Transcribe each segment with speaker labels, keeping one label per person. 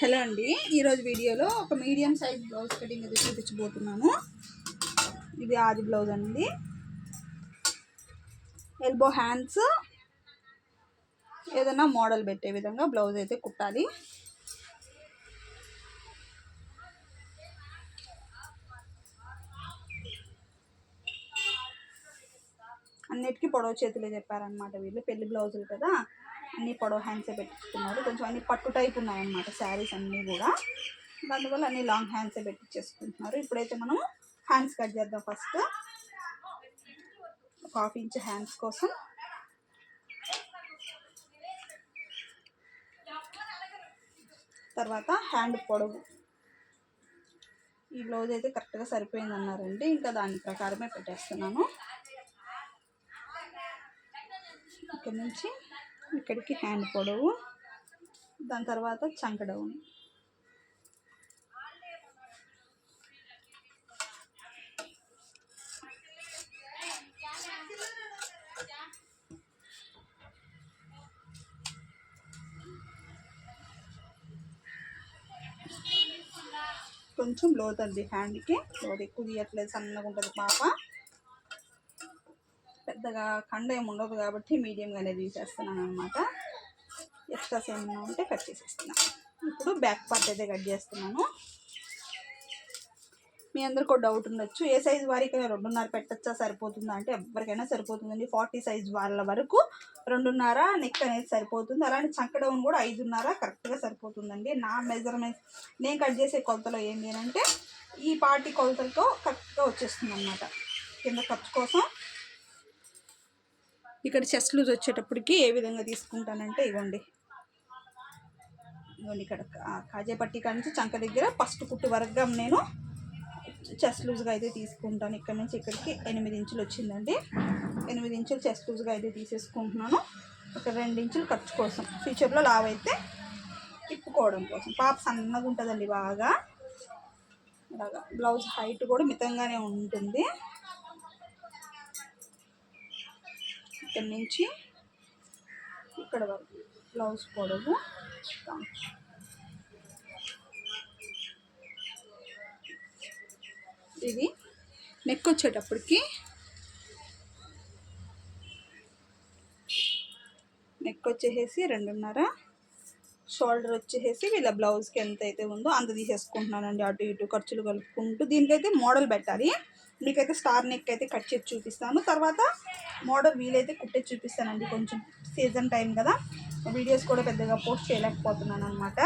Speaker 1: Hello అండి, ఈరోజు వీడియోలో ఒక మీడియం సైజ్ బ్లౌజ్ కటింగ్ అయితే చూపించబోతున్నాను. ఇది ఆది బ్లౌజ్ అండి. ఎల్బో హ్యాండ్స్ ఏదైనా మోడల్ పెట్టే విధంగా బ్లౌజ్ అయితే కుట్టాలి. అన్నిటికీ పొడవు చేతులే చెప్పారనమాట. వీళ్ళు పెళ్లి బ్లౌజులు కదా, అన్ని పొడవు హ్యాండ్సే పెట్టించుకున్నారు. కొంచెం అన్ని పట్టు టైప్ ఉన్నాయన్నమాట శారీస్ అన్నీ కూడా. దానివల్ల అన్ని లాంగ్ హ్యాండ్సే పెట్టించేసుకుంటున్నారు. ఇప్పుడైతే మనం హ్యాండ్స్ కట్ చేద్దాం. ఫస్ట్ ఒక 1/2 ఇంచ్ హ్యాండ్స్ కోసం తర్వాత హ్యాండ్ పొడవు ఈ బ్లౌజ్ అయితే కరెక్ట్గా సరిపోయింది అన్నారండి. ఇంకా దాని ప్రకారమే పెట్టేస్తున్నాను. ఇక్కడ నుంచి ఇక్కడికి హ్యాండ్ పొడవు, దాని తర్వాత చంక డౌన్. కొంచెం లోతండి హ్యాండ్కి, లోతు ఎక్కువ తీయట్లేదు, సన్నగా ఉంటుంది పాప. పెద్దగా కండ ఏమి ఉండదు కాబట్టి మీడియంగానే తీసేస్తున్నాను అనమాట. ఎక్స్ట్రాస్ ఏమన్నా ఉంటే కట్ చేసేస్తున్నాను. ఇప్పుడు బ్యాక్ పార్ట్ అయితే కట్ చేస్తున్నాను. మీ అందరికీ డౌట్ ఉండొచ్చు, ఏ సైజు వారికి 2.5 పెట్టచ్చా, సరిపోతుందా అంటే ఎవరికైనా సరిపోతుందండి. 40 సైజ్ వాళ్ళ వరకు 2.5 నెక్ అనేది సరిపోతుంది. అలాంటి చంక డౌన్ కూడా 5.5 కరెక్ట్గా సరిపోతుందండి. నా మెజర్మెంట్ నేను కట్ చేసే కొలతలో ఏంటి అంటే ఈ పార్టీ కొలతలతో కరెక్ట్గా వచ్చేస్తుంది అనమాట. కింద ఖర్చు కోసం ఇక్కడ చెస్ట్ లూజ్ వచ్చేటప్పటికి ఏ విధంగా తీసుకుంటానంటే ఇవ్వండి ఇక్కడ కాజే పట్టీ కాడ నుంచి చంక దగ్గర ఫస్ట్ కుట్టు వరకు నేను చెస్ట్ లూజ్గా అయితే తీసుకుంటాను. ఇక్కడ నుంచి ఇక్కడికి 8 ఇంచులు వచ్చిందండి. 8 ఇంచులు చెస్ట్ లూజ్గా అయితే తీసేసుకుంటున్నాను. ఒక 2 ఇంచులు ఖర్చు కోసం, ఫ్యూచర్లో లావ్ అయితే తిప్పుకోవడం కోసం. పాప సన్నగా ఉంటుందండి బాగా. అలాగా బ్లౌజ్ హైట్ కూడా మితంగానే ఉంటుంది. ఇక్కడ నుంచి ఇక్కడ వరకు బ్లౌజ్ పొడవు. ఇది నెక్ వచ్చేటప్పటికి నెక్ వచ్చేసి 2.5, షోల్డర్ వచ్చేసి వీళ్ళ బ్లౌజ్కి ఎంత అయితే ఉందో అంత తీసేసుకుంటున్నానండి. అటు ఇటు ఖర్చులు కలుపుకుంటూ దీనికైతే మోడల్ పెట్టాలి. మీకైతే స్టార్ నెక్ అయితే కట్ చేసి చూపిస్తాను. తర్వాత మోడల్ వీలైతే కుట్టేసి చూపిస్తానండి. కొంచెం సీజన్ టైం కదా, వీడియోస్ కూడా పెద్దగా పోస్ట్ చేయలేకపోతున్నాను అనమాట.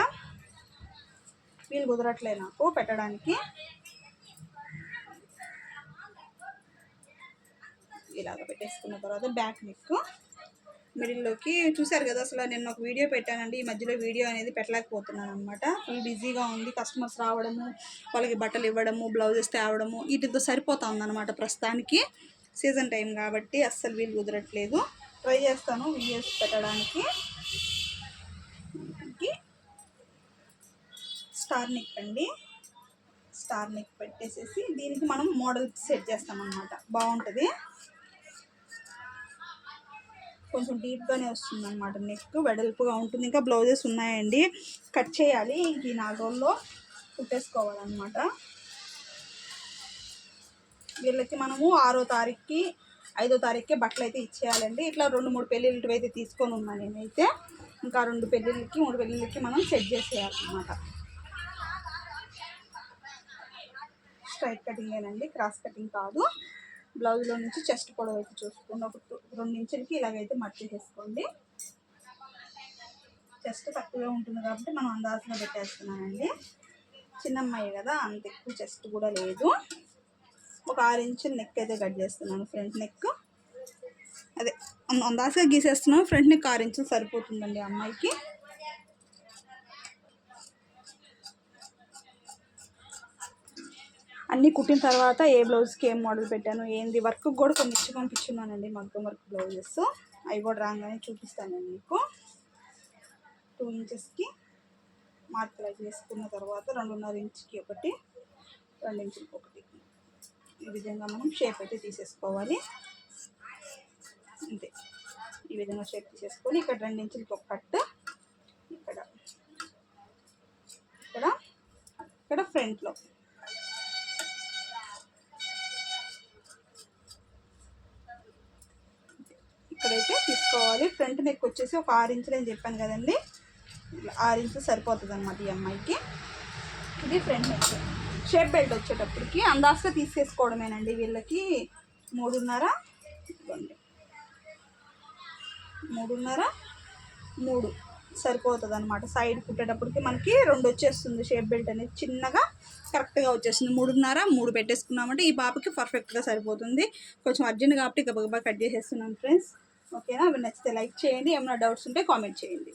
Speaker 1: వీలు కుదరట్లే నాకు పెట్టడానికి. ఇలాగ పెట్టేసుకున్న తర్వాత బ్యాక్ నెక్ మిడిల్లోకి చూసారు కదా. అసలు నేను ఒక వీడియో పెట్టానండి, ఈ మధ్యలో వీడియో అనేది పెట్టలేకపోతున్నాను అనమాట. ఫుల్ బిజీగా ఉంది. కస్టమర్స్ రావడము, వాళ్ళకి బట్టలు ఇవ్వడము, బ్లౌజెస్ తేవడము, వీటితో సరిపోతా ఉందన్నమాట ప్రస్తుతానికి. సీజన్ టైం కాబట్టి అస్సలు వీలు కుదరట్లేదు. ట్రై చేస్తాను వీడియోస్ పెట్టడానికి. స్టార్ నెక్ అండి. స్టార్ నెక్ పెట్టేసేసి దీనికి మనం మోడల్ సెట్ చేస్తామన్నమాట. బాగుంటుంది, కొంచెం డీప్గానే వస్తుంది అనమాట. నెక్ వెడల్పుగా ఉంటుంది. ఇంకా బ్లౌజెస్ ఉన్నాయండి, కట్ చేయాలి. ఇంక ఈ 4 రోజుల్లో కుట్టేసుకోవాలన్నమాట. వీళ్ళకి మనము 6వ తారీఖుకి 5వ తారీఖుకి బట్టలు అయితే ఇచ్చేయాలండి. ఇట్లా 2-3 పెళ్ళిళ్ళు అయితే తీసుకొని ఉన్నాను నేనైతే. ఇంకా 2 పెళ్ళిళ్ళకి 3 పెళ్ళిళ్ళకి మనం సెట్ చేసేయాలన్నమాట. స్ట్రైట్ కటింగేనండి, క్రాస్ కటింగ్ కాదు. బ్లౌజ్లో నుంచి చెస్ట్ పొడవు అయితే చూసుకోండి. ఒక 2 ఇంచులకి ఇలాగైతే మర్చి చేసుకోండి. చెస్ట్ తక్కువే ఉంటుంది కాబట్టి మనం అందాజుగా పెట్టేస్తున్నానండి. చిన్న అమ్మాయి కదా, అంత ఎక్కువ చెస్ట్ కూడా లేదు. ఒక 6 ఇంచుల నెక్ అయితే కట్ చేస్తున్నాను. ఫ్రంట్ నెక్ అదే అందాజుగా గీసేస్తున్నాను. ఫ్రంట్ నెక్ 6 ఇంచులు సరిపోతుందండి అమ్మాయికి. అన్నీ కుట్టిన తర్వాత ఏ బ్లౌజ్కి ఏం మోడల్ పెట్టాను ఏంది, వర్క్ కూడా కొన్ని ఇచ్చి పంపించున్నానండి. మగ్గం వర్క్ బ్లౌజెస్ అవి కూడా రాగానే చూపిస్తాను మీకు. 2 ఇంచెస్కి మార్కులు అయితే వేసుకున్న తర్వాత 2.5 ఇంచుకి ఒకటి, 2 ఇంచులకి ఒకటి, ఈ విధంగా మనం షేప్ అయితే తీసేసుకోవాలి. అంతే, ఈ విధంగా షేప్ తీసేసుకొని ఇక్కడ 2 ఇంచులకి ఒక కట్, ఇక్కడ ఫ్రంట్లో. ఇక్కడైతే తీసుకోవాలి. ఫ్రంట్ నెక్ వచ్చేసి ఒక 6 ఇంచులు అని చెప్పాను కదండి, 6 ఇంచులు సరిపోతుంది అనమాట ఈ అమ్మాయికి. ఇది ఫ్రంట్ నెక్. షేప్ బెల్ట్ వచ్చేటప్పటికి అందాజగా తీసేసుకోవడమేనండి. వీళ్ళకి 3.5 3 సరిపోతుంది అనమాట. సైడ్ కుట్టేటప్పటికి మనకి 2 వచ్చేస్తుంది. షేప్ బెల్ట్ అనేది చిన్నగా కరెక్ట్గా వచ్చేస్తుంది. 3.5 పెట్టేసుకున్నామంటే ఈ పాపకి పర్ఫెక్ట్గా సరిపోతుంది. కొంచెం అర్జెంట్ కాబట్టి గబగబా కట్ చేసేస్తున్నాను ఫ్రెండ్స్. ఓకేనా? అవి నచ్చితే లైక్ చేయండి, ఏమైనా డౌట్స్ ఉంటే కామెంట్ చేయండి.